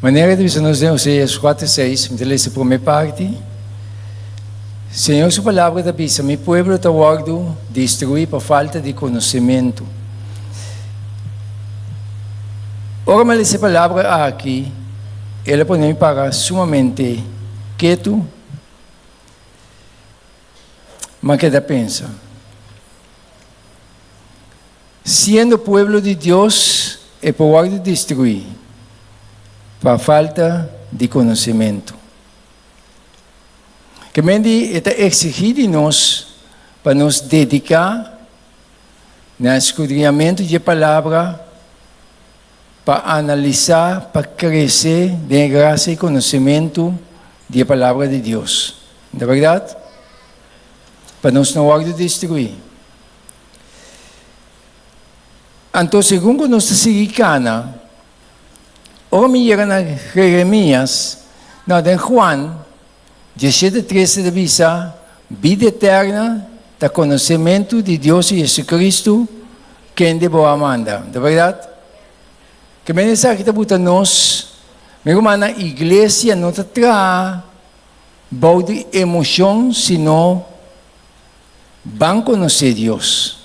Maneira de você nos deu Oséias 4:6, me lê por minha parte. Senhor, sua palavra da bisa, meu povo está guardo destruir por falta de conhecimento. Ora, mas essa palavra aqui, ela põe para sumamente quieto, mas que da pensa. Sendo povo de Deus, é por guardo destruir, por falta de conhecimento. Que mende é exigir de nós para nos dedicar no escudriamento de palavra, para analisar, para crescer de graça e conhecimento da palavra de Deus. Não é verdade? Para nós não guardar destruir. Então, segundo nós seguimos, ora me na Jeremias, não, de Juan, 17:13 da bisa, vida eterna, da conhecimento de Deus e Jesus Cristo, quem de boa manda. Não é verdade? Que mensaje que está nós, meu irmão, a igreja não está traz boa de emoção, senão vão conhecer Deus.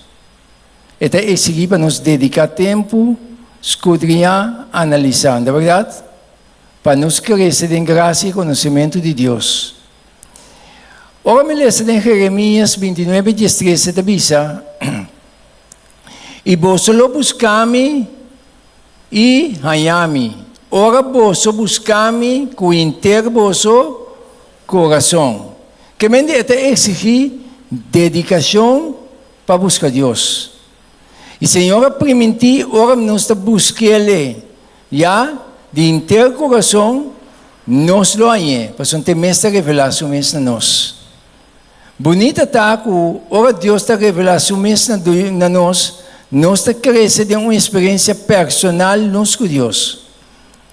Então, é seguir para nos dedicar tempo, escudriñar, analisar, não é verdade? Para nos crescer em graça e conhecimento de Deus. Ora, me lê em Jeremias 29:13 da bisa, e vos lo buscame e hallame. Ora, vos buscame com inteiro vosso coração. Que me exigir dedicação para buscar Deus. E Senhor, permitir, ora, nós buscar Ele, já, de inteiro coração, nós lo hallamos, para não ter mais revelação mesmo na nós. Bonita está que, ora, Deus está revelação mesmo na nós está crescendo de uma experiência personal nós com Deus.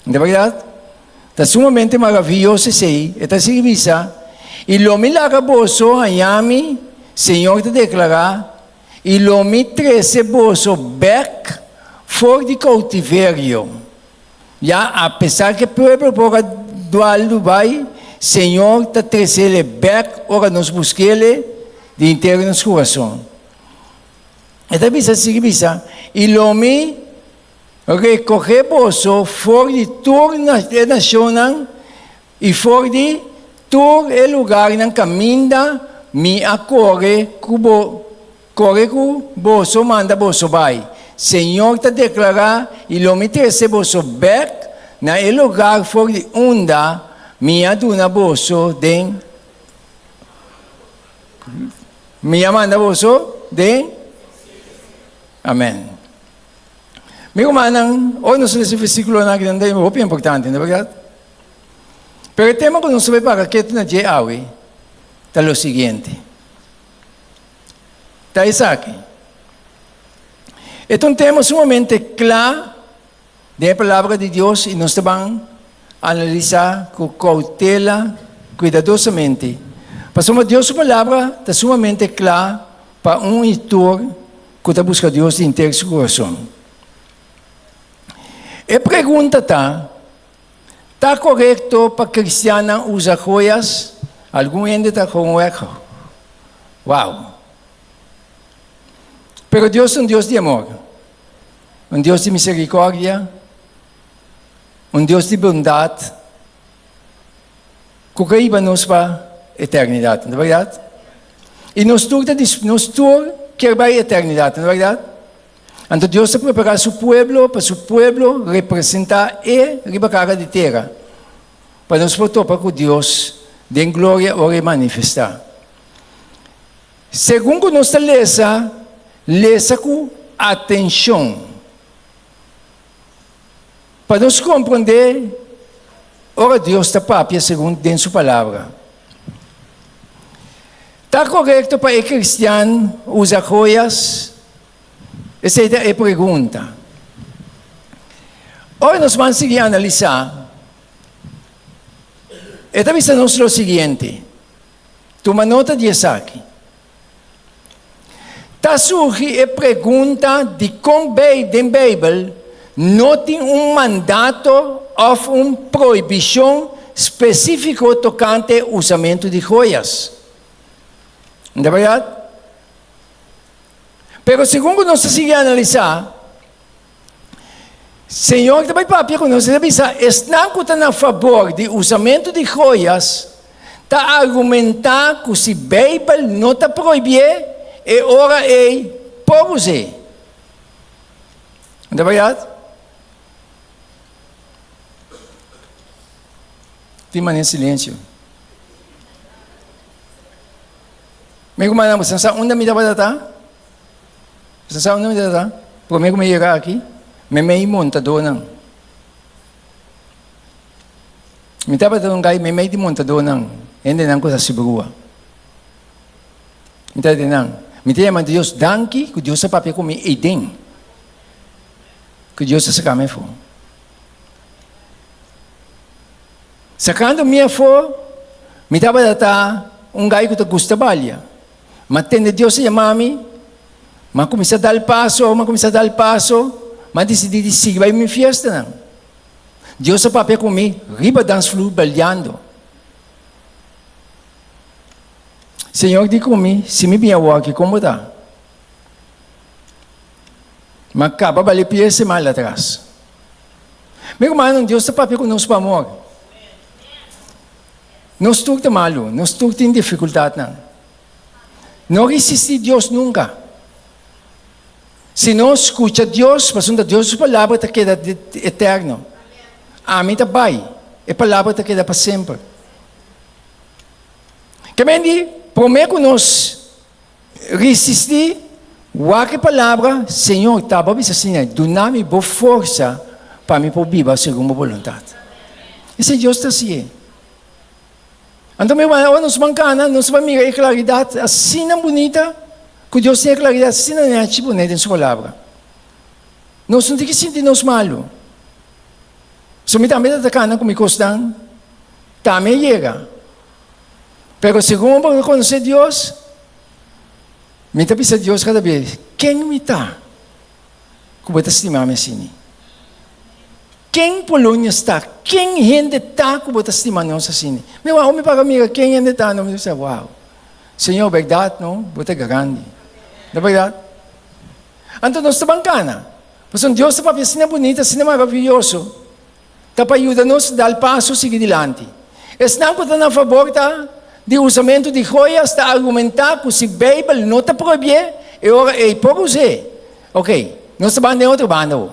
Não é verdade? Está sumamente maravilhoso isso aí. Está serviço. E lo milagroso, hallame, Senhor te declarar, e lo me trece vosso back for de cautiverio. Já, apesar que o povo por do vai, Senhor te trece ele back, ora nos busque ele de inteiro nos coração. Então, bisa significa, e lo me recorrer vosso for de toda nação e for de todo lugar na caminha me acorre corre com vosso manda vosso vai. Senhor te declarar e lo me trece vosso back na lugar for de onda me aduna vosso den me manda vosso den. Amém. Meu irmão, hoje nós lemos esse versículo na grande, é muito importante, não é verdade? Pero o tema que nós vamos para aqui na dia hoje é o seguinte. Está isso aqui. É um tema sumamente claro da palavra de Deus e nós vamos analisar com cautela, cuidadosamente. Porque Deus, sua palavra está sumamente clara para um leitor que está buscando Deus de inteiro seu coração. E pergunta está correto para cristiana usar joias? Algum ainda está com o eco. Uau! Pero Deus é um Deus de amor, um Deus de misericórdia, um Deus de bondade, que leva-nos para a eternidade, não é verdade? E nos quer vai a eternidade, não é verdade? Então Deus está preparando seu povo, para seu povo representar e ribacara de terra, para nos voltar para que Deus dê glória ou manifestar. Segundo nós lesa com atenção, para nos compreender, ora Deus está papia segundo dentro sua palavra. Está correto para o cristiano usar joias? Essa é a pergunta. Hoje nós vamos seguir a analisar. Esta vez nós o seguinte. Toma nota disso aqui. Está surgindo a pergunta de como bem, na Bíblia, não tem um mandato of proibição específico tocante usamento de joias. Não é verdade? Pero segundo nós seguimos a analisar, Senhor também papia com nós, estão a favor de usamento de joias, está argumentar que se a Bíblia não está proibida, é hora de por usar. Não é verdade? Fica em silêncio. Meu irmão, você sabe onde me dá para estar? Você sabe onde me dá? Porque me chegar aqui, me montador não. Me dá para dar um gai, me de montador não. Ainda não coisa se brua. Me dá não. Me dá mas Deus danke, que Deus sabe para comer e tem. Que Deus se sabe for. Sacando minha for, me dá para dar um gai que te gusta balha. Mas tende Deus se chamar-me. Mas começa a dar passo, mas decidi de seguir vai minha festa não. Deus sabe para comer, riba dance floor balhando. Senhor diz comigo, se me vier aqui como dá. Mas acaba valer pia semana atrás. Meu irmão, Deus sabe para conosco para amor. Não estou de malo, não estou em dificuldade não. Não resiste Deus nunca. Se não escuta Deus, passando Deus, sua palavra te queda eterno. Amém também. A palavra te queda para sempre. Que me prometo nós resistir, a palavra, Senhor, está para você assim, dá-me boa força para me viver segundo a vontade. Esse Deus está assim. Então, meu irmão, nós vamos mirar a claridade assim bonita, que Deus tem a claridade assim bonita em sua palavra. Nós não temos que sentir-nos mal. Se me também está atacando com me costam, também chega. Pero segundo eu conhecer Deus, me está pensando Deus cada vez, quem me está? Como está estimando assim? Quem Polônia está? Quem gente está como está estimando assim? Meu homem para mim, quem gente está? Não me diz, uau. Senhor, verdade, não? Você é grande. Não é verdade? Então, nós estamos bancana. Porque Deus está para assim bonito, assim maravilhoso. Está para ajudar-nos a dar passo e seguir adiante. Estão a favor de usamento de joias, está a argumentar que se a Bíblia não está proibida, é por usar. Ok, nós estamos em outro bando.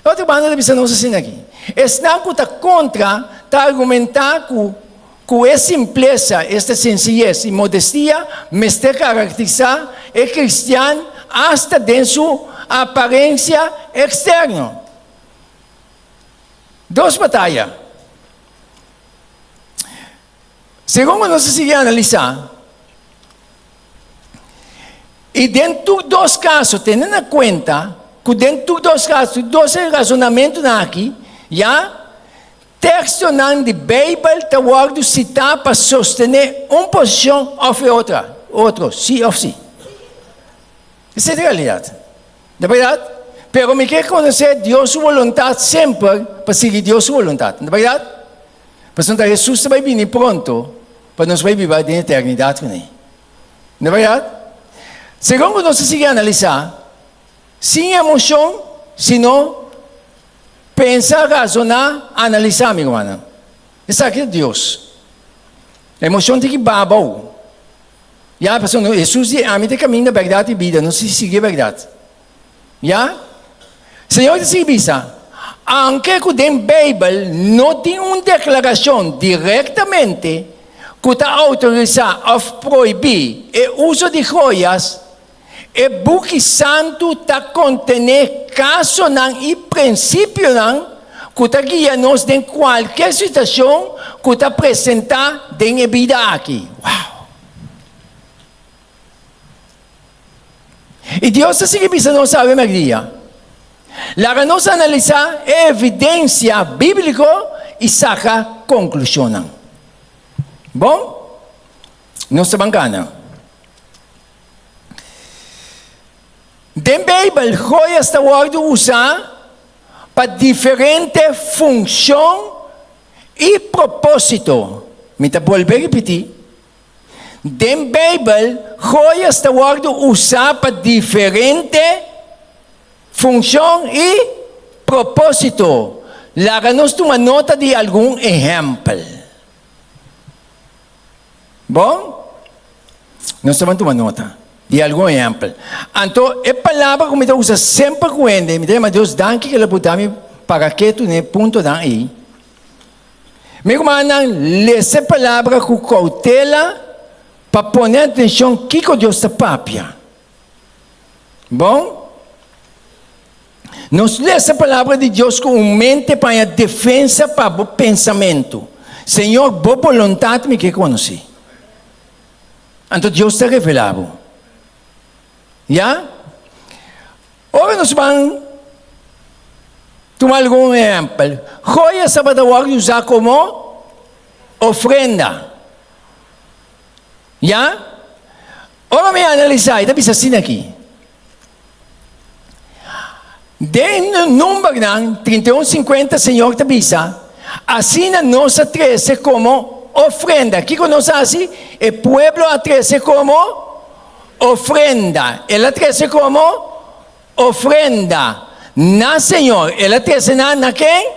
Outra banda de pessoas assim aqui. Estão contra, está a argumentar que essa simpleza, esta sencillez e modestia, me está caracterizar é cristiano hasta de sua aparência externa. Duas batalhas. Segundo nós seguimos a analisar, e dentro dos casos, tendo em conta que dentro dos casos, dois razonamentos aqui, já, texto não de Bíblia está guardado citar para sostener uma posição ou outra, sim ou sim. Essa é a realidade. Na verdade, pero me quer conhecer Deus sua vontade sempre para seguir Deus sua vontade. Na verdade, porque Jesus vai vir pronto para nós vai viver na eternidade com ele. Na verdade, segundo nós seguimos a analisar, sem emoção, senão pensar, razonar, analisar, meu irmão. Isso aqui é Deus. A emoção tem que babar. Já, pessoal, Jesus diz, a mim tem caminho da verdade e vida, não se seguir a verdade. Já? Senhor diz isso. Aunque que a Bíblia não tem uma declaração diretamente que está autorizado a proibir o uso de joias, e book santo está contendo caso não e princípio não que está guiando-nos em qualquer situação que está apresentada em vida aqui. Uau! E Deus assim que precisa não saber mais dia. Lá que nós analisar a evidência bíblica e sacar conclusão. Bom? Não se bancana. Den Bíblia, joias está guardado usar para diferente função e propósito. Me está voltando a repetir. Den Bíblia, joias está usar para diferente função e propósito. Láganos uma nota de algum exemplo. Bom? Nós estamos tomando nota de algum exemplo. Então, a palavra que eu uso sempre com ele, me diz, Deus, danke que ele botou para que tu ne ponto daí. Me comanda ler essa palavra com cautela para pôr atenção que Deus está papia. Bom? Nós lemos a palavra de Deus com mente para a defesa para o pensamento. Senhor, boa vontade me que conheci. Então Deus está revelado. Já? Ora nós vamos tomar algum exemplo. Joia sábado usar como ofrenda. Já? Ora me analisar, está pensando assim aqui. Den número 3150, Senhor, te avisa. Assim nós atrece como ofrenda. O que nós fazemos? O pueblo atrece como ofrenda. Ele atrece como ofrenda. Na Senhor. Ele atrece na quem?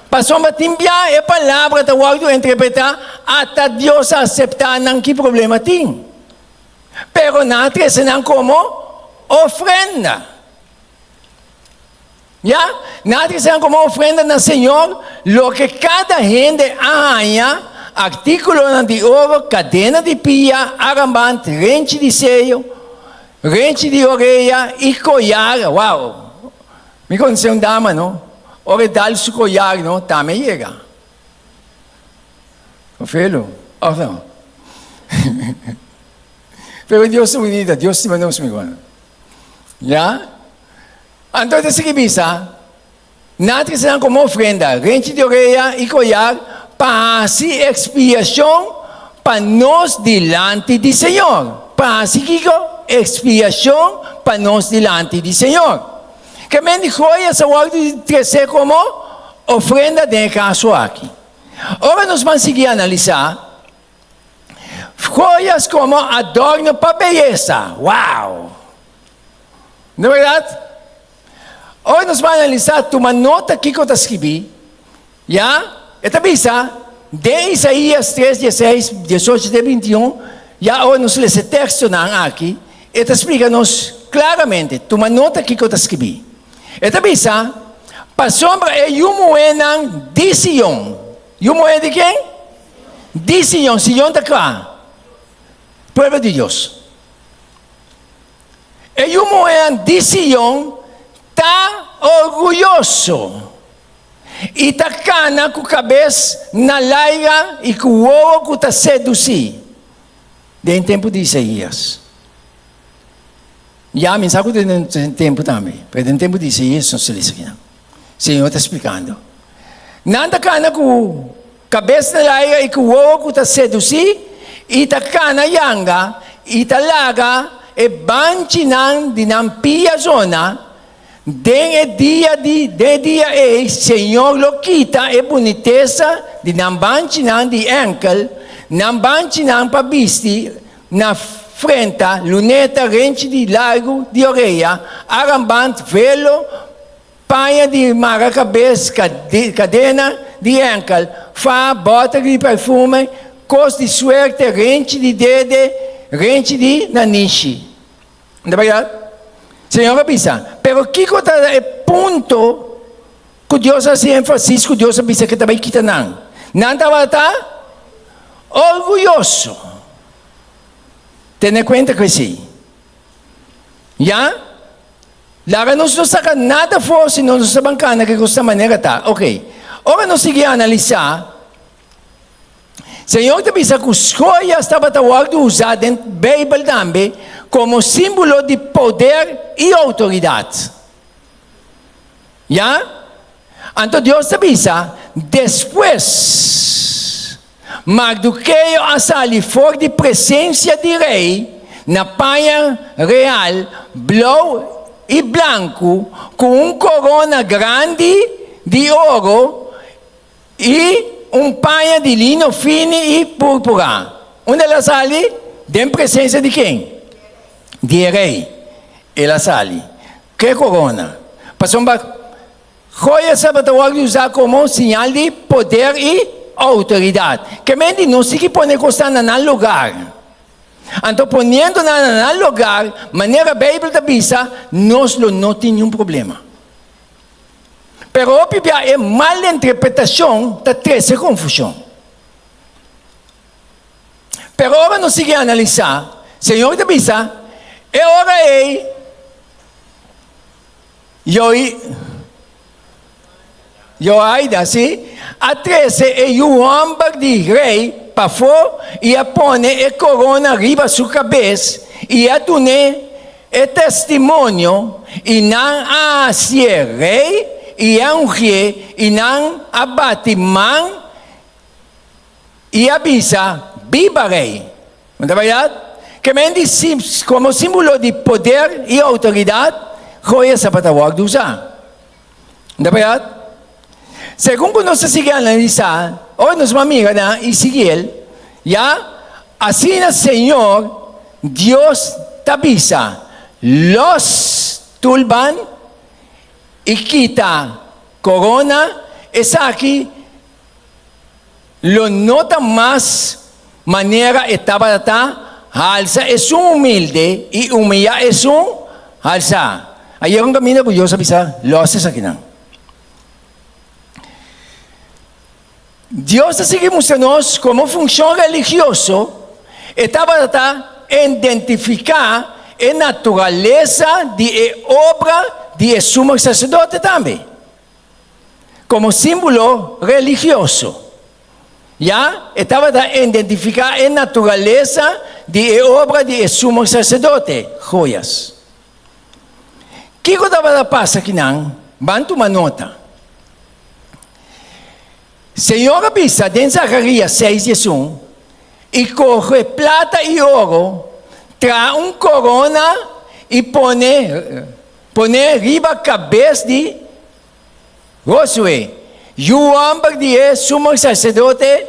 Passou a timbiar a palavra da guarda interpretar até Deus aceitar não que problema tem. Pero na atrece como ofrenda. Ya, nada sean como ofrenda al Señor, lo que cada gente haya, artículo de oro, cadena de pia, arambante, rente de sello, rente de orella y collar. Wow, me conoce una dama, ¿no? Ahora dar su collar, ¿no? También llega. Ofelo, oh no. Pero Dios es bonito, Dios te mandó su amigo. ¿Ya? Entonces, ¿qué pasa? Nada se dan como ofrenda, rente de orella y collar, para así expiación para nos delante del Señor. Para así expiación para nos delante del Señor. Que me dijo, esa guarda como ofrenda de caso aquí. Ahora nos vamos a seguir a analizar joias como adorno para belleza. ¡Wow! ¿No es verdad? Hoy nos vamos a analizar, toma nota que eu escrevi, já? Esta bisa, de Isaías 3, 16, 18, 21, já hoje nos lê esse texto aqui, esta explica-nos claramente, toma nota que eu escrevi. Esta bisa, para sombra é Yumuenan de Sion. Yumuenan de quem? De Sion, Sion está cá. Pueblo de Deus. É Yumuenan de Sion, está orgulhoso e está cana com a cabeça na laiga e com o ovo que está seduzir. Em tempo de Isaías. Já me sabe que tempo também. Mas em tempo de Isaías não se diz aqui. O Senhor está explicando. Nada cana com a cabeça na laiga e com o ovo que está seduzir e está cana yanga e está laga e banchinan de nampia zona. Den dia Senhor lo quita e boniteza de nambanchi de enkel, nambanchi para bisti, na frente, luneta, rente de largo, de orelha, arambante, velo, paia de maracabeça, cadena de enkel, fa, bota de perfume, cos de suerte, rente de dede, rente de nanishi. Não é verdade? Senhor avisa, pero que é ponto que Deus faz ênfase, que Deus avisa que também quita não. Não estava orgulhoso. Tenha conta com isso. Já? Lá nós não saca nada forte, não nos bancana que desta maneira tá. Ok. Agora nós seguimos a analisar. Senhor te avisa que os joias estavam usadas dentro da Bíblia também, como símbolo de poder e autoridade. Já? Então Deus te avisa, depois, Mardoqueu a sair fora de presença de rei, na paia real, blou e branco com corona grande de ouro e paia de lino fino e púrpura. Onde ela sale? Em presença de quem? De rei. Ela sale. Que corona? Passou joia sabatawag usar como sinal de poder e autoridade. Que mente não se que pode costar no lugar. Então, ponendo no lugar, maneira Bíblia da bisa, nós não tem nenhum problema. Pero a Bíblia é mal interpretação, da traz confusão. Pero agora nós seguimos analisar, Senhor da bisa, é hora aí, eu ainda assim, a 13 é o âmbar de rei, para fora, e a põe a corona riba sua cabeça, e a tune é testemunho, e não a ser rei, e a ungir, e não a bate mão, e avisa, viva rei. Não é verdade? Que como símbolo de poder e autoridade, joia sapatawag de usar. Não é verdade? Segundo nós seguimos a analisar, hoje nós vamos mirar e seguir, assim o Senhor, Deus te avisa, los tulban e quita corona, essa aqui, lo nota mais maneira estava alza é humilde e humilha é alza. Aí é caminho que Deus avisa, los aqui não. Deus sigue mostrando-nos como função religiosa estava a identificar a natureza de obra de sumo sacerdote também, como símbolo religioso. Estava a identificar a natureza de obra de sumo sacerdote, joias. O que estava a passar aqui não? Vamos tomar nota. Senhor avisa em Zacarias 6:1 e corre plata e ouro, traz corona e põe riba a cabeça de Josué. E o âmbar de sumo sacerdote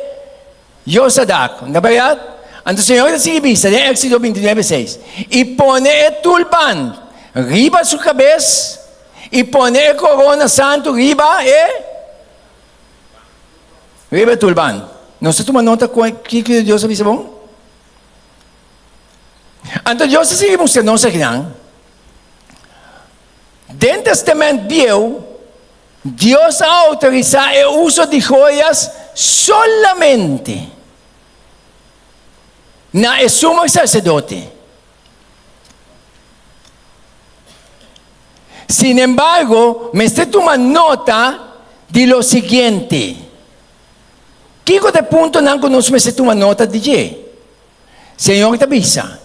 Josadak. Não é verdade? Então o Senhor avisa em Éxodo 29:6 e põe o tulpan riba a sua cabeça e põe a corona santo riba Riba tulban. Não se toma nota com o que Deus avisa bom? Então Deus sigue mostrando aqui não. Dentro do Testamento Deus autoriza o uso de joias solamente na sumo sacerdote. Sin embargo, me estoy tomando nota de lo siguiente. Kiko de punto não conosco me toma nota de que Senhor te avisa.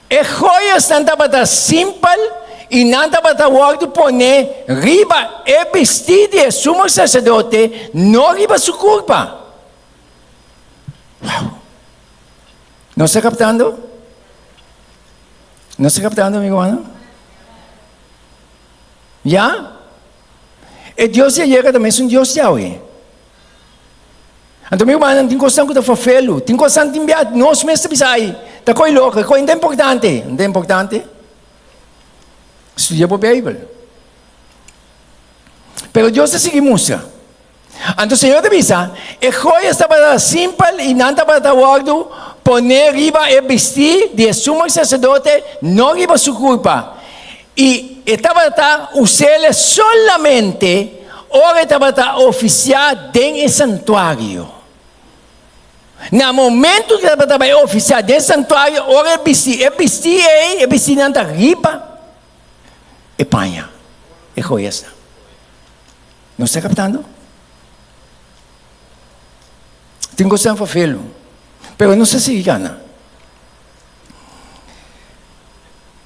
E joias não estava simples e não estava a poner riba e vestido de sumo sacerdote, não riba sua culpa. Wow. Não está captando? Não está captando, amigo Ana? Já? E Deus já chega também, é um Deus já, então, meu irmão, tem coisa que está feio, tem coisa que está nós mesmos sabemos, está coisa louca, coisa importante, não é importante? Estudia a Bíblia. Pero Deus se mostra. Então, o Senhor avisa, a joia estava simples e não estava a poner riba e vestir de sumo sacerdote, não riba sua culpa. E estava a usá-la solamente, ora estava a oficiar dentro do santuário. No momento que estava a oficiar dentro do santuário, ora vestir não está riba e panha. E joias. Não está captando? Tem coisa para fazer, mas não sei se gana.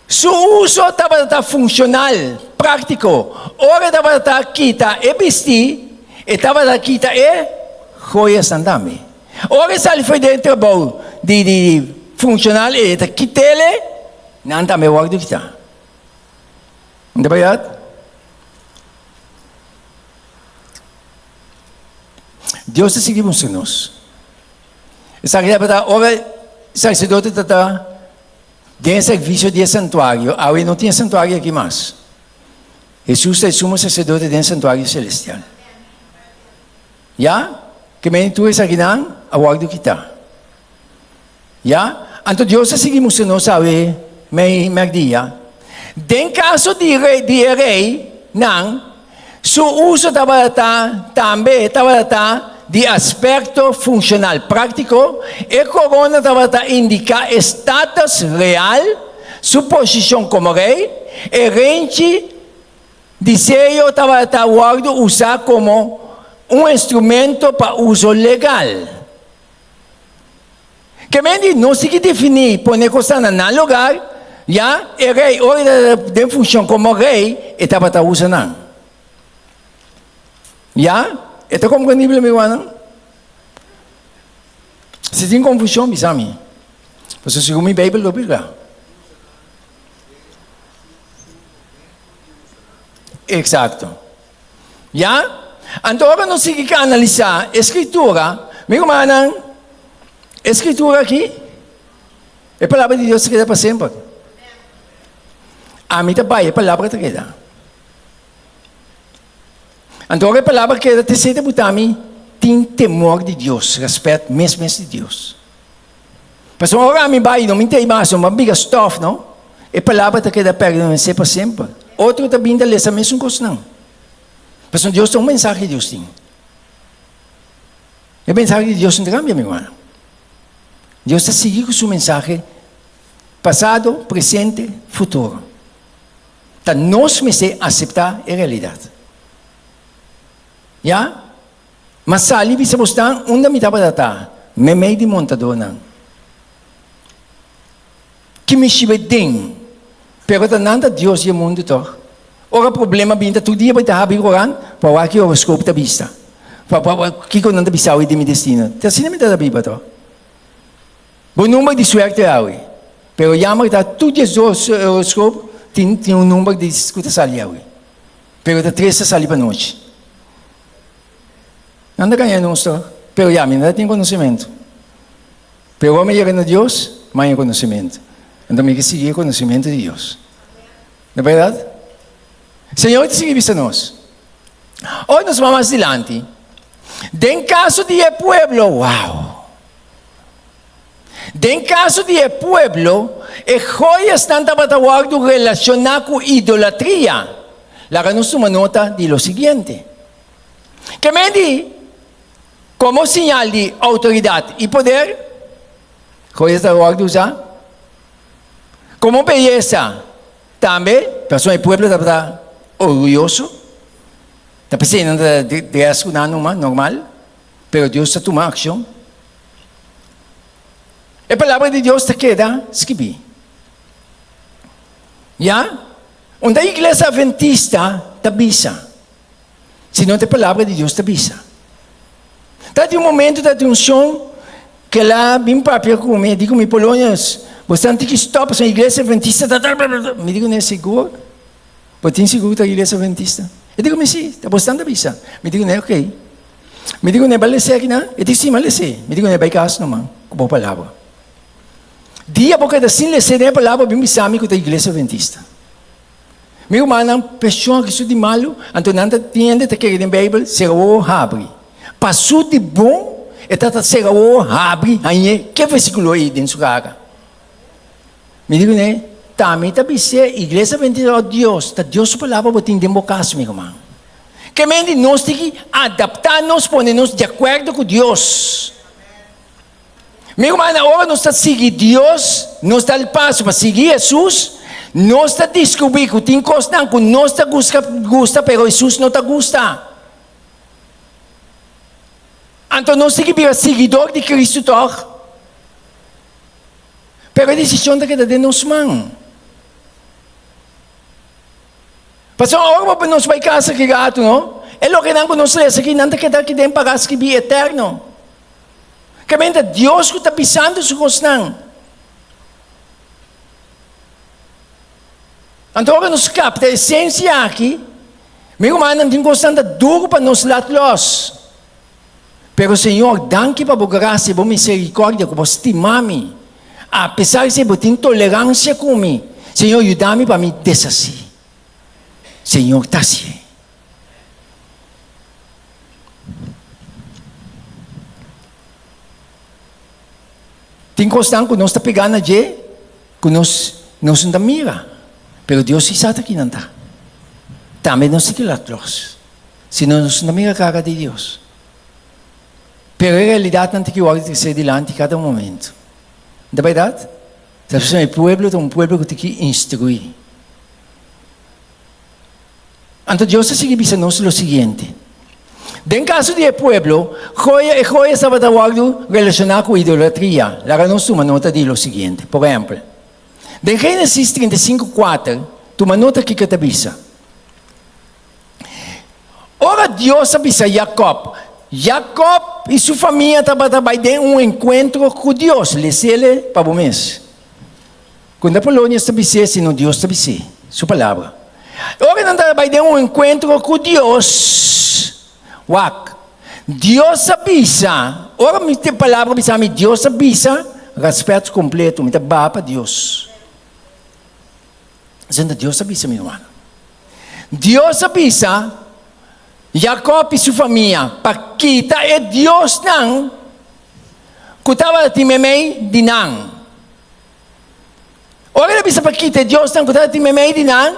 Su uso estava funcional, prático. Ora estava a quitar e vestir, estava a quitar e joias também. Ora se ele foi dentro de funcional e quitar ele, não também o que está. Não é verdade? Deus está seguindo nós. Essa agora, ora, sacerdote está dentro do serviço de santuário. Agora não tinha santuário aqui mais. Jesus é o sumo sacerdote dentro do santuário celestial. Já? Que me tu és aqui não, a guarda que está. Já? Então Deus está seguindo nós, sabe, me dia. Em caso de rei, não, seu uso também estava de aspecto funcional prático, e corona estava indicar status real, sua posição como rei, e rente de sello estava usar como instrumento para uso legal. Que não se definir, pôr coisa no lugar, já, e rei, hora de função como rei, estava usando. Já? Está compreendível, meu irmão? Se tem confusão, me chame. Você segundo a Bíblia, eu vou lá. Exato. Já? Então, agora nós temos que analisar a Escritura. Meu irmão, a Escritura aqui é a palavra de Deus que queda para sempre. A minha pai é a palavra que queda. Então, a palavra que te sei de botami tem temor de Deus, respeito mesmo de Deus. Mas agora a minha pai não me tem mais uma big stuff, não? A palavra que queda permanece para sempre. Outro também da lesa mesmo coisa não. Mas Deus tem mensagem que Deus tem. A mensagem de Deus não cambia, meu irmão. Deus está seguindo sua mensagem passado, presente, futuro. Então, nós precisamos aceitar a realidade. Já? Mas ali bisa mostrar onde me estava data, me meio de montador não. Que me chive ding, pero nada Deus e o mundo todo. Ora problema binda tu dia vai estar bem Coran, para aqui o horoscopo da vista. Para que quando anda bisa o de meu destino. Tá assim me dá Bíblia to. Bom número de suerte aui. Pero já mas tá tudo Jesus horoscopo tem número de escuta sali aui. Pero da 3 sali para noite. Anda ganhando pero já me não tem conhecimento. Pero homem chega no Deus, mais conhecimento. Então me que seguir o conhecimento de Deus. Não é verdade? Senhor, te seguir a nós. Hoje nós vamos mais adiante. Em caso de pueblo, wow. Em caso de pueblo, e joias tanto para relacionar com idolatria. Lá nos uma nota de lo seguinte. Que me diz, como sinal de autoridade e poder, joias da usar. Como beleza, também, pessoa do povo está orgulhoso, está pensando de asco normal, pero Deus está tomando ação. A palavra de Deus está queda escrever. Já? Onde a igreja adventista está bisa. Se não tem palavra de Deus, está bisa. Está um momento de atenção que lá, bem próprio, como eu digo, em Polônia, você tem que stop, a igreja adventista, me digo, não é seguro? Você tem seguro da igreja adventista? Eu digo, mas sim, está bastante bisa. Me digo, não é ok. Me digo, não é balece aqui, não? Eu digo, sim, balece. Me digo, não é vai caso, não, mano, com boa palavra. Dia porque assim, lece, não é palavra, bem bisâmico da igreja adventista. Meu irmão, pessoa que isso de malo, então não entende que a Bíblia será o abre. Passou de bom, e será o abre, aí, que versículo aí dentro da cara? Me digo, né? Também está a igreja adventista de Deus, está Deus palavra para ter democracia, meu irmão. Que mente nós temos que adaptar-nos, pôr-nos de acordo com Deus. Meu irmão, agora nós estamos seguindo Deus, nós estamos no passo para seguir Jesus, nós estamos descobrindo que tem coisas que nós gosta, mas Jesus não gosta. Então nós temos que ser seguidor de Cristo. Pero a decisão da queda de nós mãos. Pastor, agora nós vai casa que gato, não? É lo que não conhece aqui, não queda que tem para que bi eterno. Que mente Deus que está pisando su costa. Então, agora nos capta a essência aqui. Meu irmão, não tem gostando duro para nos latlos. Pero, Senhor, danke para a graça e a misericórdia que você estima-me. Apesar de você ter intolerância comigo, Senhor, ajuda-me para me desasir. Senhor, está assim. Tem questão que nós está pegando que nós não mira. Pero Deus está aqui, não está. Também não se quilatlos. Senão nós não mira a cara de Deus. Pero a realidade não tem que olhar de ser delante cada momento. Não é verdade? O povo é um povo que tem que instruir. Então Deus está seguindo o seguinte. Em caso de povo, Joia estava trabalhando relacionado com idolatria. Lá nós uma nota de o seguinte. Por exemplo, em Gênesis 35:4, tu uma nota que te avisa. Ora Deus avisa Jacob. Jacob e sua família estavam trabalhando encontro com Deus. Lê-se para o mês. Quando a Polônia estabeleceu, senão Deus estabeleceu. Sua palavra. Ora não trabalhando encontro com Deus. Deus avisa. Ora me tem palavra avisa me Deus avisa. Respeito completo. Me dá para Deus. Deus avisa, meu irmão. Deus avisa. Jacob e sua família, para kita é Deus não, que estava timemei de não. Ora ele bisa para kita Deus não, que estava timemei de não,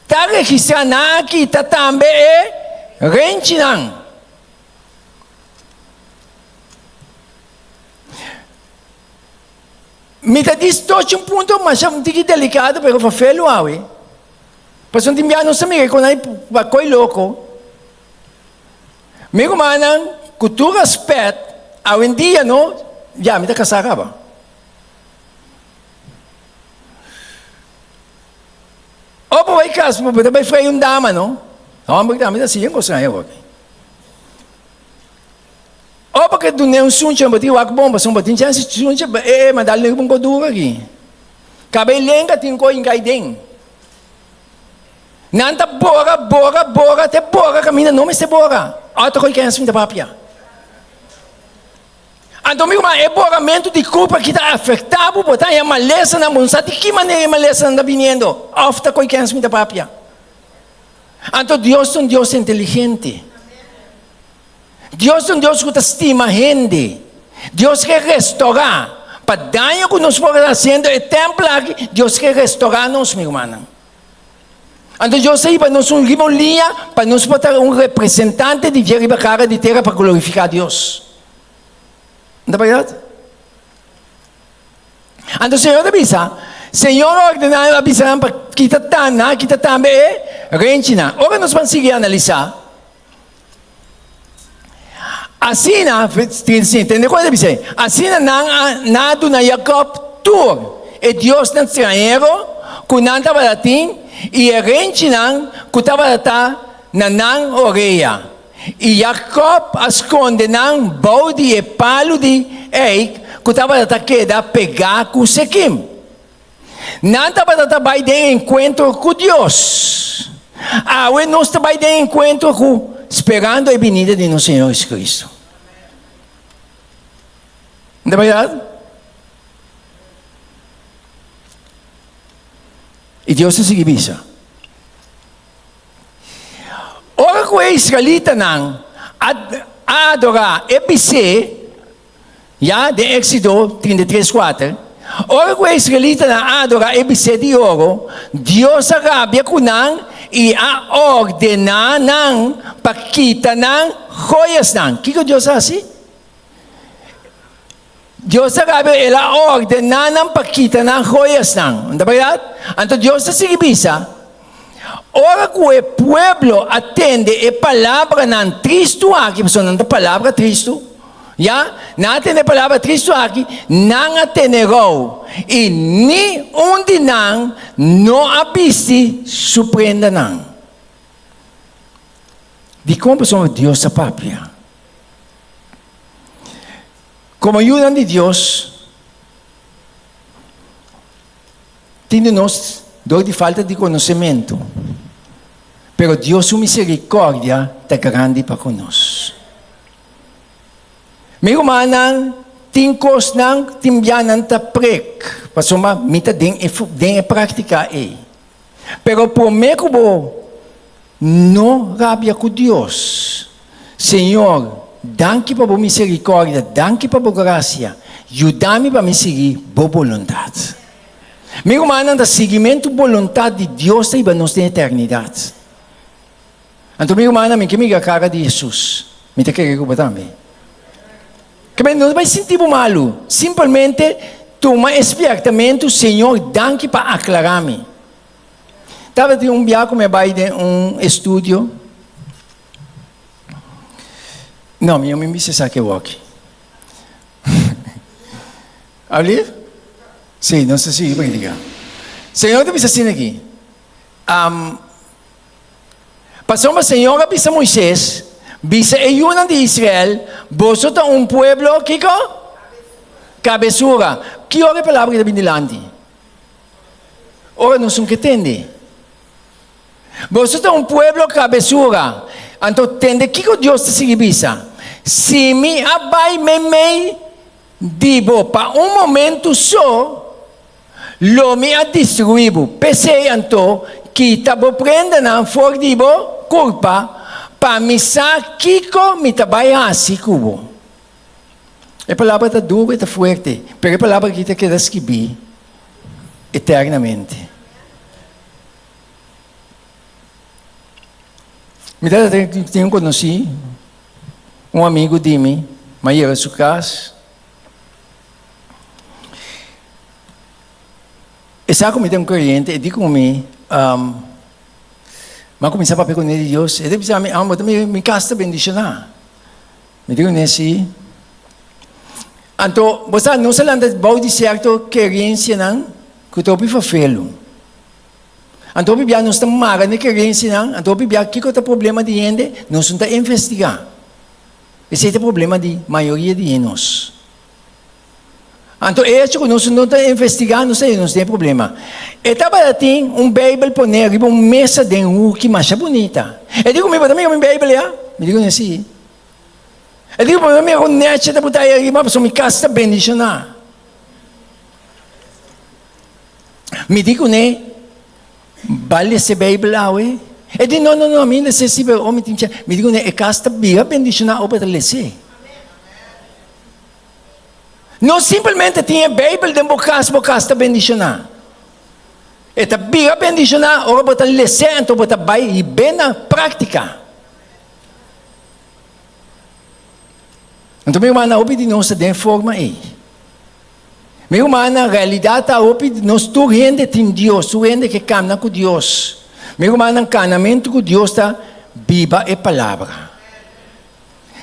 está registrado na kita também é rente não. Me está dizendo um ponto, mas é um pouco delicado, porque eu vou fazer o aui. Porque não tem não sabe quando é para coi louco. Meu irmão, com todo respeito, hoje em dia, não, já me está casado. Ou para o caso, para frear um dama, não? Não, porque dama está assim, eu gosto de eu. Ou porque tu não suncha, mas tu vai bom, mas não tem chance de suncha, mas dá-lhe um pouco aqui. Cabelo lenga tem coisa em caidem. Nanta bora, até bora, caminha, não me se bora. Outra coisa que é assim da papia. Então, meu irmão, é boramento de culpa que está afetado, botar a maleza na mão, de que maneira a maleza está vindo? Outra coisa que é assim da papia. Então, Deus é um Deus inteligente. Deus é um Deus que estima a gente. Deus quer restaurar. Para dar o que nós estamos fazendo, é templo aqui, Deus quer restaurar-nos, meu irmão. Então, Deus aí para nós uma linha, para nós botar um representante de Jerry cara de terra para glorificar Deus. Não é verdade? Então, o Senhor avisa. Senhor ordenou avisar para kita também é rentina. Ora, nós vamos seguir a analisar. Assim, entende qual é dizer? Assim, nada na Jacob tur. É Deus não estrangeiro, que não estava latim, e a gente não, que estava na não orelha. E Jacob esconde não, bode e palo de eik, que estava queda pegar com Sequim. Não estava trabalhando de encontro com Deus. Hoje nós trabalhamos de encontro com, esperando a vinda de nosso Senhor Jesus Cristo. Não é verdade? E Deus se seguiu. Ora que o israelita não adorar EBC, já de Éxodo 33:4. Ora que o israelita não adorar EBC de ouro, Deus arabia com não e a ordenar não para quitar não joias não. O que Deus faz assim? Deus sabe, ela ordena não para quitar não joias não. Não é verdade? Então Deus se seguiu. Ora que o povo atende a palavra não Cristo aqui, porque não é palavra Cristo. Já? Não atende a palavra Cristo aqui, não atenderão. E nem onde não abiste, surpreenda não. De como somos Deus a pápia. Como ajuda de Deus, tendo nós dor de falta de conhecimento. Pero Deus, sua misericórdia, está grande para conosco. Meu manang, tingkos ng timyanan ta prek. Pasoma, mita din e praktika e. Pero prometo mo, no rabia com Deus. Senhor, danke para a misericórdia, danke para a graça. Ajuda-me para me seguir boa vontade. Meu manang, da seguimento vontade de Deus para nós na eternidade. Então, meu manang, que me a cara de Jesus. Me te quero também. Que não vai sentir malo. Simplesmente toma espertamento, Senhor, danke para aclarar-me. Estava de viagem com meu pai de estúdio. Não, minha mãe me disse que eu aqui. Ali? Sim, não sei se vai dizer. Senhor, te disse assim aqui. Passou uma senhora, disse a Moisés, disse a Yuna de Israel, vosotros pueblo, Kiko? Cabeçura. Que hora é a palavra que vem delante? Ora, não são que entende. Vosotros pueblo, cabeçura. Então, entende que Deus te significa? Se me abai me digo, para momento só, lo me a destruído. Pensei, então, que estava prendendo na fordibo, culpa, para me saber que me trabalha assim cubo. A palavra está dura, está forte, mas a palavra que quer escrever eternamente. Me tenho conhecido um amigo de mim, mas era sua casa. E sabe como tem um cliente, e digo comigo, mas começava a pegar de Deus, ele disse, me casta bendicionar. Me digo nesse. Então, você não se lembra de certo querência não, que eu estou fazendo. Então, bibia não está mara na querência não, então bibia que é o problema de gente, não está a investigar. Esse é o problema de maioria de nós. Então, este que nós não estamos investigando, não tem problema. E estava tem Bíblia por nele, uma mesa de que mais bonita. Eu digo, meu também, minha Bíblia, já? Me digo assim. Eu digo, meu amigo, net, está por aí, mas me casa bendicionar. Me digo, né? Vale essa Bíblia, ué? Eu digo, não, a mim, necessita, me digo, né? É casa bendicionar, ou para lecer. Não simplesmente tinha Bíblia dentro da casa bendicionar. Eta biga bendicionar, ora botar lecer, então botar vai e bem na prática. Então, meu irmão, a de nós de forma aí. Meu irmão, a realidade a de nós, tu rende tem Deus, tu rende que caminha com Deus. Meu irmão, o caminhamento com Deus está viva e palavra.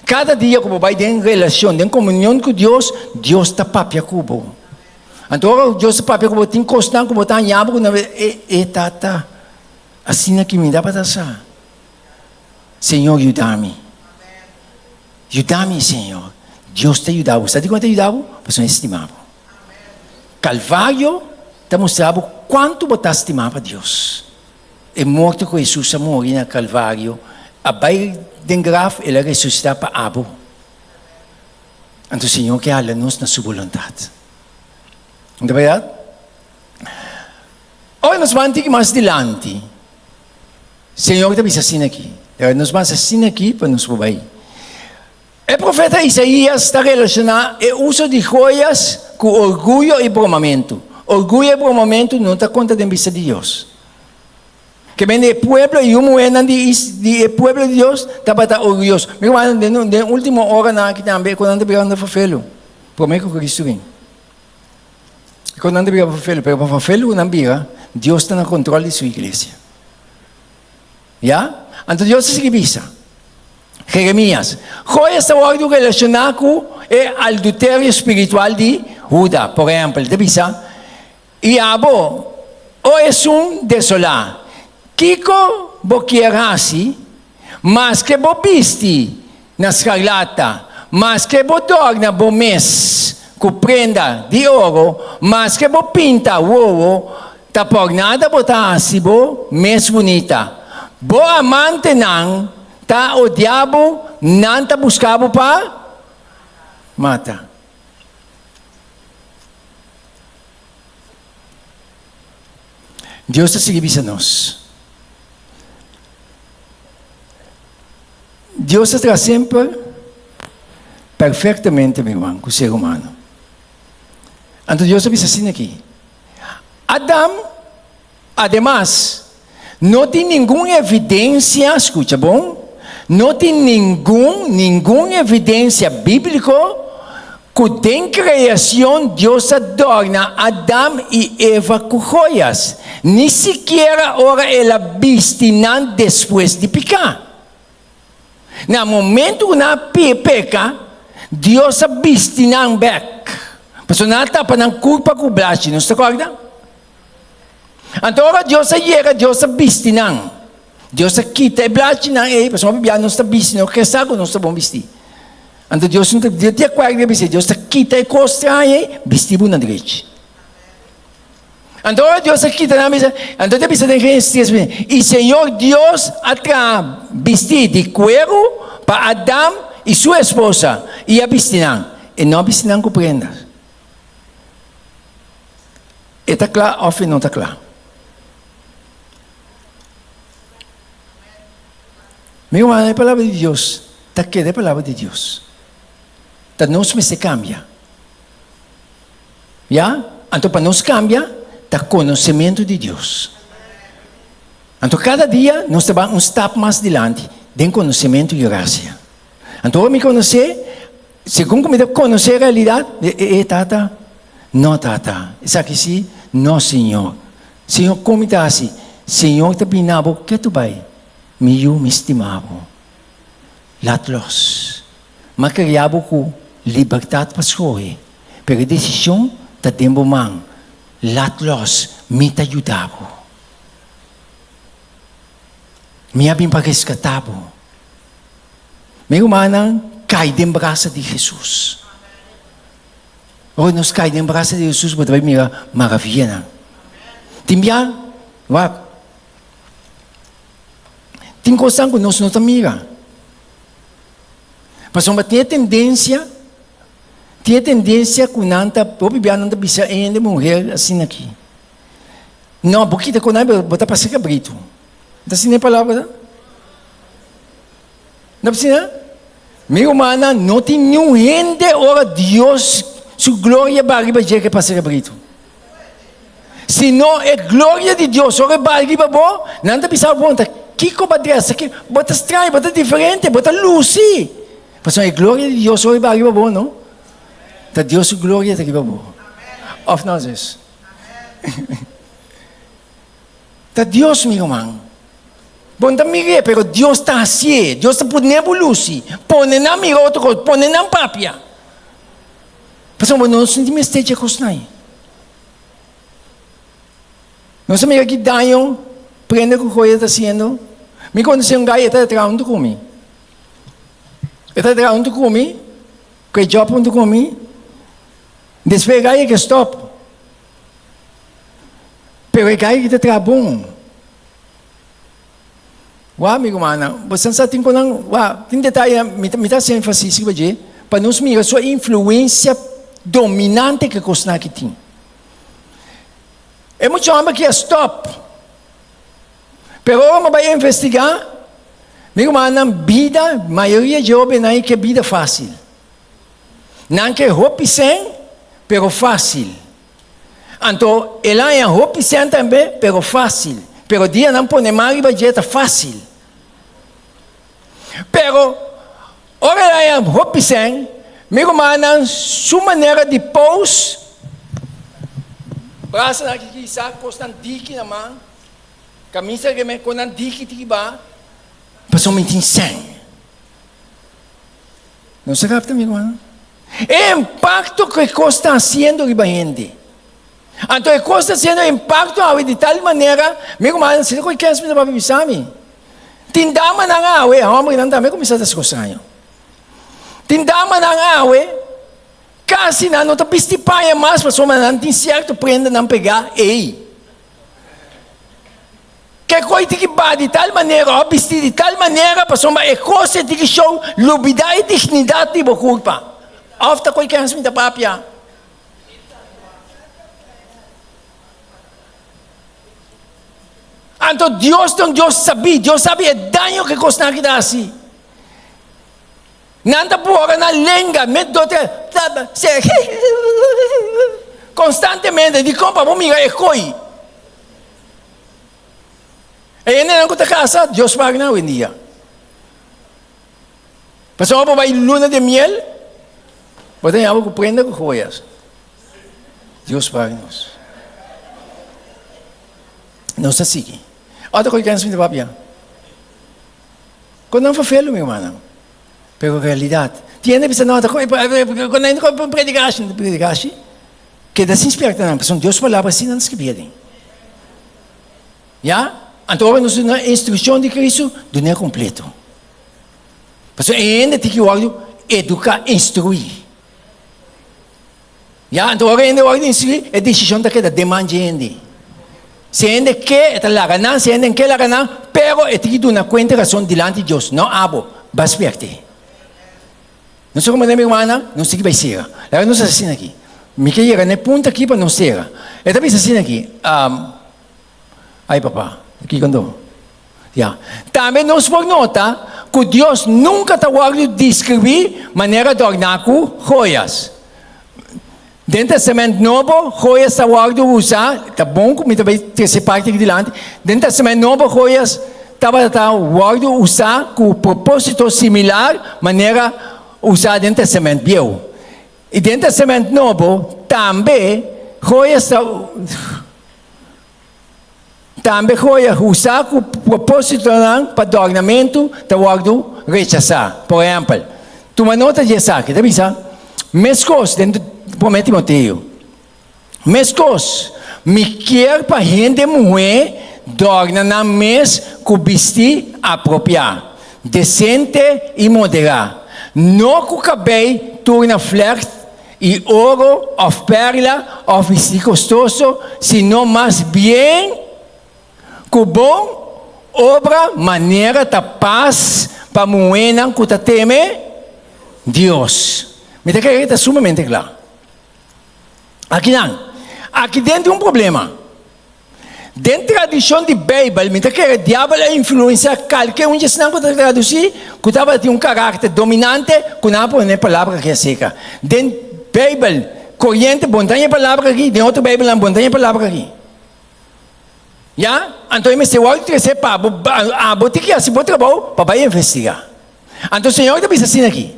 Cada dia que vai em relação, em comunhão com Deus, Deus está papia cubo. Então, Deus está papia cubo, tem constante, como está em abo, tá. Assim aqui me dá para passar. Senhor, ajuda-me. Ajuda-me, Senhor. Deus te ajudava. Sabe quanto te ajudava? Você não estimava. Calvário te mostrava quanto você estimava Deus. E morto com Jesus a morrer na Calvário, abai den graf, ele ressuscita para abo. Então, o Senhor quer nos na sua vontade. Não é verdade? Hoje nós vamos ter mais adiante. Senhor está assim aqui. Nós vamos assim aqui para nos provar. O profeta Isaías está relacionado ao uso de joias com orgulho e bromamento. Orgulho e bromamento não está conta da vista de Deus. Que vem do pueblo e uma é do pueblo de Deus, está para estar orgulhoso. Meu irmão, na última hora que também, quando anda brigando para felo, prometo que Cristo vem. Quando anda brigando para felo, pero para felo não briga, Deus está no controle de sua igreja. Já? Então Deus se escrevisa. Jeremias. Joia está algo relacionado com o adultério espiritual de Judá, por exemplo. Devisa. E abo, o é desolado. Kiko boqueirasi, mas que bo pisti na escarlata, mas que bo torna bo mes com prenda de ouro, mas que bo pinta o ouro, Tapos nada bota asibo, mes bonita. Bo amante nang, ta o diabo, nanta buscabo pa, mata. Deus está seguindo a nós. Deus está sempre perfeitamente, meu irmão, com o ser humano. Então Deus está assim aqui. Adão, además, não tem nenhuma evidência, escuta bom? Não tem nenhuma evidência bíblica que em criação Deus adorna Adão e Eva com joias. Nem sequer ora ela vestinam depois de pecar. No momento que peca, Deus vestinam back. Mas não está para culpa com o braço, não está correto? Então, agora Deus chega, Deus vestinam. Deus quita o braço, mas não está vestindo, o que sabe não está bom vestir. Então, Deus não está correto, Deus quita a costa, vestir na direita. Então, Deus quita na mesa, então, Deus e Senhor Deus atra vestir de cuero para Adão e sua esposa, e a vestinam. E não vestinam com prendas. Está claro ou não está claro? Meu irmão, a palavra de Deus está aqui, é a palavra de Deus. Está nós me se cambia. Já? Então, para nós cambia, está conhecimento de Deus. Então, cada dia, nós estamos um step mais adiante, de conhecimento e graça. Então, eu me conhecer, segundo me conhecer a realidade, tata, não tata, isso aqui sim, não, Senhor. Senhor, como está assim? Senhor, está binabo, que tu vai? Me estimavo. Latlos. Macriabo ko liberdade para escolher. Pero a decisão está tempo man. Latlos me te ajudavo. Me abim para rescatavo. Meu irmão, cai de braço de Jesus. Hoje nós cai de braço de Jesus, mas vai mirar maravilha. Timbia, vai. Tem coisa que nós não estamos. Mas uma tem tendência que nanta, o bebê não bisa ainda morrer assim aqui. Não, porque está com nada, botar para ser cabrito. Está assim a palavra? Não precisa? Meu irmão, não tem nenhum rende ora Deus, sua glória barriga que para ser cabrito. Se não é glória de Deus, ora barriga bom, não está bisa bom, Kiko ba dessa aqui? Bota estranho, bota diferente, bota luz. Mas é glória de Deus, oi barriga bom, não? Da Deus glória de Deus bom. Of nós. Da Deus, meu irmão. Bom, da mire, pero Deus está assim, Deus está podendo luz. Põe na mira outra coisa, põe na papia. Mas não nos sentimos esteja cosnai. Nós sabemos que daño prende o que coisa está fazendo. Me conhece gajo está atrás comigo. Está atrás comigo. Que job comigo. Depois gajo que stop. Pero o gajo que está atrás bom. Uau, amigo, mana. Você sabe que tem detalhe, me está sendo ênfase para nos mirar sua influência dominante que costuma que tem. É muito homem que é stop. Pero vamos vai investigar. Meu irmão, vida, a maioria de homens não é que vida fácil. Não que roupa sem, pero fácil. Então, ela é roupa sem também, pero fácil. Pero dia não põe mais para dieta fácil. Pero, ora ela é roupa sem, meu irmão, sua maneira de pôs, braço aqui, saco, costan dique na mão, camisa que me costan dique tiba, pessoalmente sem. Não se capta, meu irmão? É o impacto que está fazendo a gente. Então, o que está fazendo impacto de tal maneira, meu irmão, se não quer me para me tindama na ngawe, homem não também começa a descoçar. Tindama na ngawe, kasi na não está pistipaia mais, mas uma não tem certo prenda não pegar, ei. Se coi tiki ba de tal maneira, ou vestir de tal maneira, para somar é coisa tiki show, lubida e dignidade de culpa. Ofta coi que me da papia. Então Deus sabia o dano que costa que dá assim. Nanda buora na lenga, constantemente di compra mica e coi. E não está casa, Deus paga na dia. Passou para vai luna de miel, pode algo que prenda com joias. Deus paga nos. Não se sigue. Outra coisa que a gente vai ver. Quando não foi feio, meu irmão. Pero realidade. Tiene que nota quando ainda predicaste, que da se inspira na pessoa, Deus palavra assim não escreverem. Já? Então nós na instrução de Cristo do não é completo. Porque ainda tem que educar, instruir. Já? Então ainda instruir é decisão daquela demanda ainda. Se ainda quer é lá se ainda quer lá pero é tem que dar conta razão diante de Deus, não abo, baspearte. Não sei como é minha irmã, não sei o que vai ser. Ela não se assina aqui. Me quer ir ponta aqui para não ser. E também se assina aqui. Ai, papá, aqui quando. Yeah. Também nós vamos notar que Deus nunca está guardando descrever maneira de ornar com joias. Dentro do Testamento Novo, joias está guardando usar, está bom, como também tem essa parte aqui delante. Dentro do Testamento Novo, joias estava guardando usar com propósito similar, maneira usar dentro do Testamento Velho. E dentro do Testamento Novo, também joias usar com propósito para ornamento, está guardando rechazar. Por exemplo, tu uma nota de essa aqui, tá vendo? Mescos dentro do Timoteo. Mescos, me quer para gente mulher dorna na mes com vestir apropriado, decente e moderado. Não com cabelo, torna flex e ouro, ou perla, ou vestido custoso, senão mais bem, com bom, obra, maneira da paz, para moena, que ta teme, Deus. Me tem que estar sumamente claro. Aqui não. Aqui dentro um problema. Dentro da tradição de Bíblia, me tem que o diabo é influência qualquer um que não pode traduzir, que estava de caráter dominante, que não pode nem palavra que é seca. Dentro da Bíblia, corrente, montanha palavra aqui, dentro outra Bíblia, montanha palavra aqui. Já? Então, eu me sei o que você para a botica assim, bom trabalho, para investigar. Então, o Senhor está pensando aqui.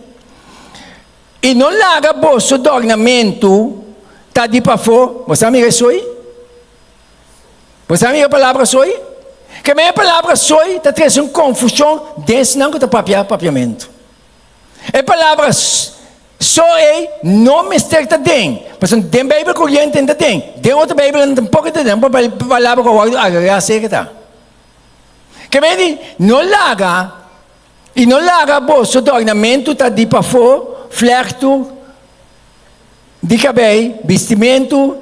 E não larga bolso do ornamento, está de para fora, você amiga isso aí? Você sabe a palavra soy? Que a minha palavra soy está trazendo confusão desse não que está papiamento. A palavra soy não me está dentro. Mas tem Bíblia corrente ainda tem. Tem outra Bíblia não tem pouco de tempo. A palavra que eu agarrar sei que está. Que a minha não larga e não larga bolso do ornamento está de para fora, flerto, de cabelo, vestimento,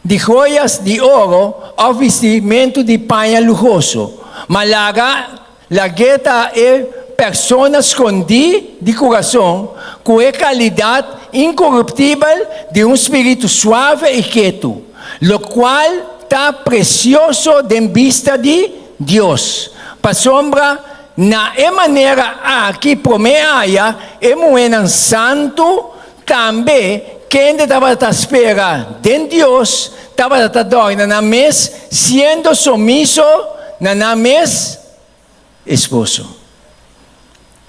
de joias de ouro ao vestimento de panha luxuoso. Mas lagueta é pessoa escondida de coração, com a qualidade incorruptível de espírito suave e quieto, o qual está precioso de vista de Deus. Para sombra, na maneira que promeia, é moeda santo, também quem estava à espera de Deus, estava a dormir na mesa, sendo sumiso na mesa, esposo.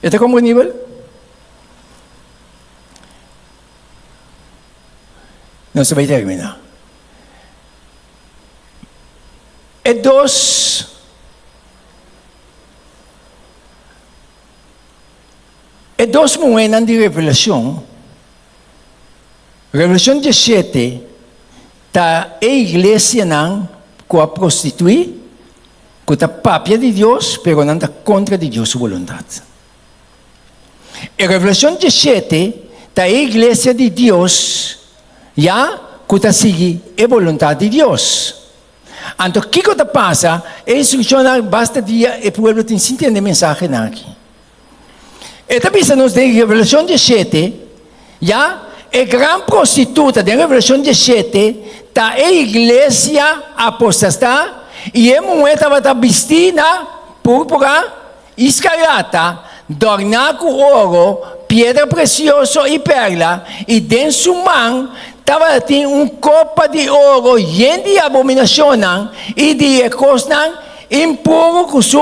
Está compreendível? Não se vai terminar. É dois momentos de revelação. Revelação 17 está a igreja não com a prostituir, com a papia de Deus, pero não está contra de Deus sua vontade. A Revelação 17 está a igreja de Deus, já que está seguindo a vontade de Deus. Entonces, ¿qué cosa pasa? La instrucción basta día el pueblo te entiende el mensaje aquí. Esta visa nos de Revelación 17, ya, el gran prostituta de Revelación 17, está la iglesia apóstata, y el momento va a vestir púrpura, escarlata, adornada con oro, piedra preciosa y perla, y de su mano estaba copa de oro llena de abominación y de cosas impuras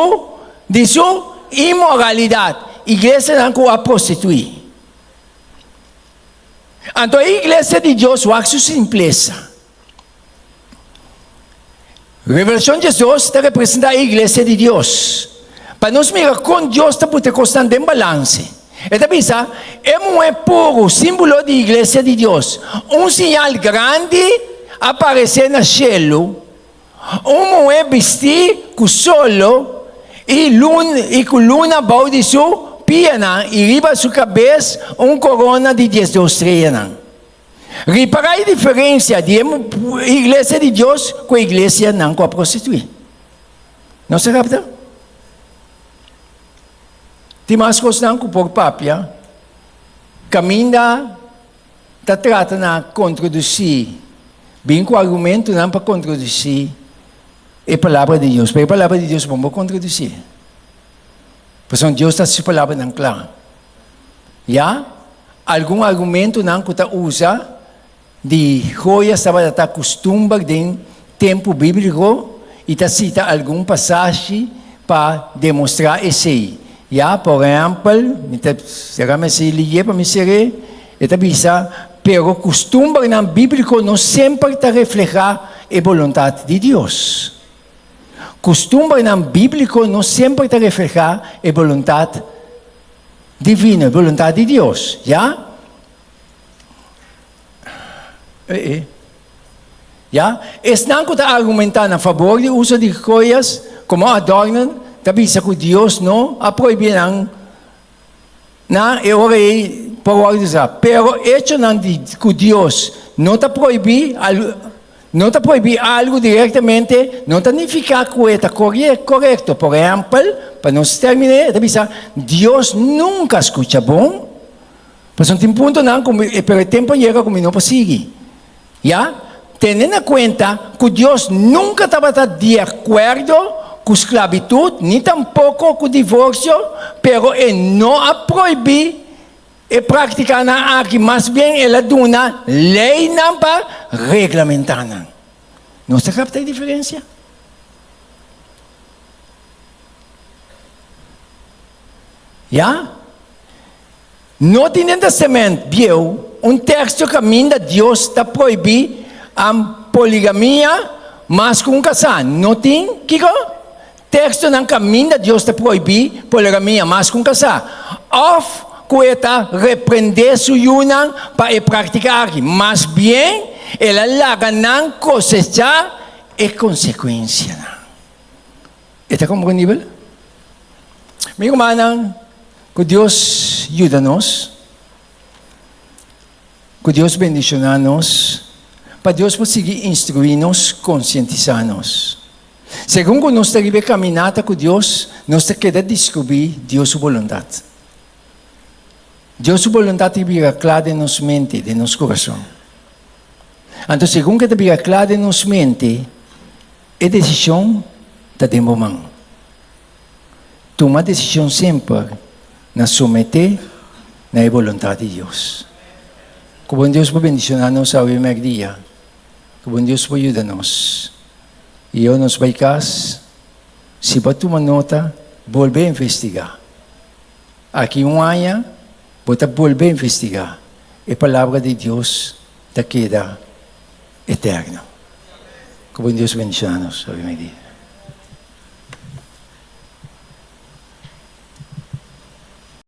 de su inmoralidad. Iglesia não a prostituir. Então a igreja de Deus vai sua simpleza. Revelação de Jesus está representando a igreja de Deus. Para nós mirar com Deus está por ter constante em balance. Esta visa é um puro símbolo da igreja de Deus. Sinal grande aparecer no cielo. Vestir com solo e com luna bau de sua piana e riba sua cabeça corona de 10 estrelas. Reparar a diferença de igreja de Deus com a igreja não com a prostituir. Não se capta? Tem mais coisas não com por papia. Caminha está tratando de contraduzir. Bem com o argumento não para contraduzir a palavra de Deus. Porque a palavra de Deus vamos contraduzir. Porque Deus está sua palavra não clara. Já? Algum argumento não que está usa de joias estava a costume de tempo bíblico e está cita algum passagem para demonstrar esse. Já, por exemplo, será que se liga para me ser? Está bisa, pero costume não bíblico não sempre está reflejar a vontade de Deus. Costume não bíblico não sempre está reflejar a vontade divina, a vontade de Deus. Já? Já? Es não está argumentando a favor do uso de joias como adornan, também se que Deus não a proibir não é hora por ordem, pero hecho não de que Deus não está proibir algo diretamente, não significa que está correto. Por exemplo, para nós terminar, Deus nunca escuta bom, mas tem ponto não, pero o tempo chega como não pode seguir. Já? Tendo em conta que Deus nunca estava de acordo com a esclavitud, nem tampouco com o divórcio, pero Ele não a proibir e praticar aqui, mas bem Ele dá uma lei para reglamentar. Não se capta a diferença? Já? No Antigo Testamento, viu texto que ainda Deus está proibir a poligamia, mas com casar. Não tem, Kiko? Texto não caminha, Deus está proibir poligamia, mas com casar. Of que repreender su yunang para praticar, mas bem, ela larga não cosechar é consequência. Está compreendível? Meu irmão, que Deus ajuda-nos, que Deus bendicionar-nos, para Deus conseguir instruir-nos, conscientizar-nos. Segundo nós temos caminhada com Deus, nós queremos descobrir Deus sua vontade. Deus sua vontade é clara em nossa mente, em nosso coração. Então, segundo que é clara em nossa mente, a decisão está dentro da mão. Toma a decisão sempre na submeter na vontade de Deus. Que bom Deus pode bendicionar-nos ao primeiro dia. Que bom Deus pode ajudar-nos. E eu nos vai casa, se para tomar nota, volver a investigar. Aqui ano, vou volver a investigar. A palavra de Deus está queda eterna. Que bom Deus bendicionar-nos ao primeiro dia.